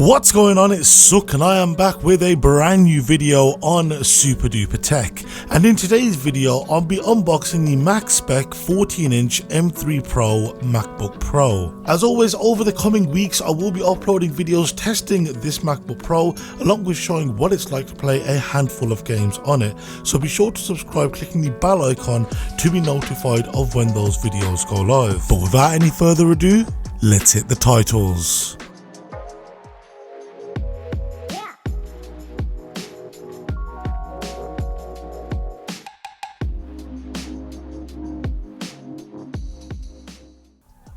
What's going on, it's Suk and I am back with a brand new video on SuperDuprTech, and in today's video I'll be unboxing the Spec 14-inch M3 Pro MacBook Pro. As always, over the coming weeks I will be uploading videos testing this MacBook Pro along with showing what it's like to play a handful of games on it, so be sure to subscribe clicking the bell icon to be notified of when those videos go live. But without any further ado, let's hit the titles.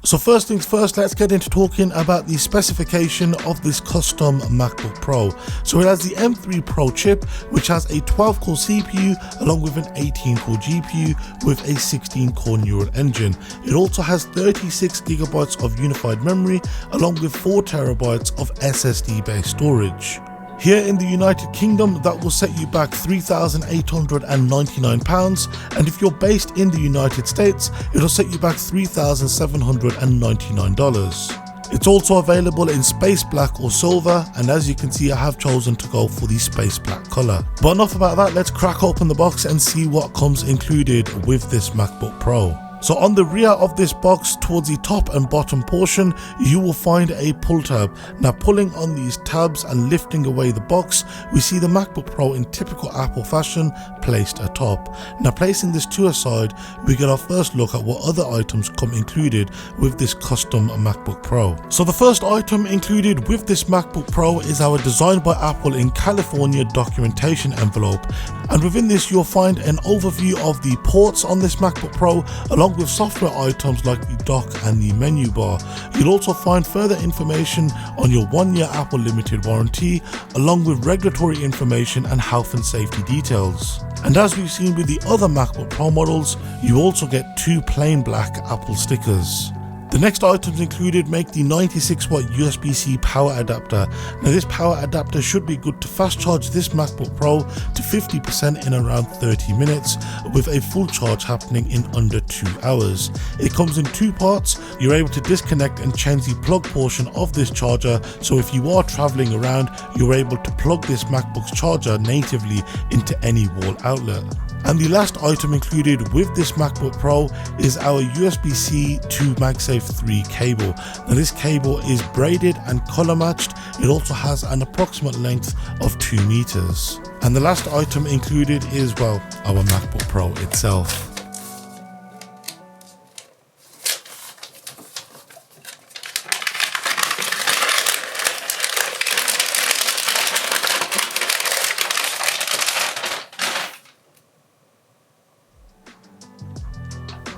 So first things first, let's get into talking about the specification of this custom MacBook Pro. So it has the M3 Pro chip, which has a 12-core CPU along with an 18-core GPU with a 16-core neural engine. It also has 36GB of unified memory along with 4TB of SSD-based storage. Here in the United Kingdom, that will set you back £3,899, and if you're based in the United States, it'll set you back $3,799. It's also available in space black or silver, and as you can see, I have chosen to go for the space black colour. But enough about that, let's crack open the box and see what comes included with this MacBook Pro. So on the rear of this box, towards the top and bottom portion, you will find a pull tab. Now pulling on these tabs and lifting away the box, we see the MacBook Pro in typical Apple fashion placed atop. Now placing this to a side, we get our first look at what other items come included with this custom MacBook Pro. So the first item included with this MacBook Pro is our Designed by Apple in California documentation envelope. And within this you'll find an overview of the ports on this MacBook Pro along with software items like the dock and the menu bar. You'll also find further information on your 1-year Apple limited warranty along with regulatory information and health and safety details. And as we've seen with the other MacBook Pro models, you also get 2 plain black Apple stickers. The next items included make the 96-watt USB-C power adapter. Now this power adapter should be good to fast charge this MacBook Pro to 50% in around 30 minutes with a full charge happening in under 2 hours. It comes in 2 parts. You're able to disconnect and change the plug portion of this charger, so if you are traveling around, you're able to plug this MacBook's charger natively into any wall outlet. And the last item included with this MacBook Pro is our USB-C to MagSafe 3 cable. Now this cable is braided and color matched. It also has an approximate length of 2 meters. And the last item included is, well, our MacBook Pro itself.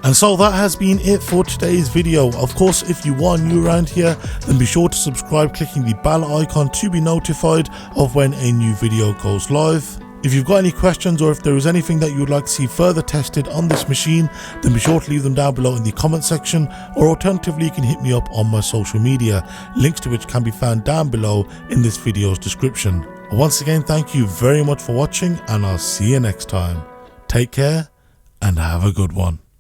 And so that has been it for today's video. Of course, if you are new around here, then be sure to subscribe clicking the bell icon to be notified of when a new video goes live. If you've got any questions or if there is anything that you would like to see further tested on this machine, then be sure to leave them down below in the comment section, or alternatively you can hit me up on my social media, links to which can be found down below in this video's description. Once again, thank you very much for watching, and I'll see you next time. Take care and have a good one.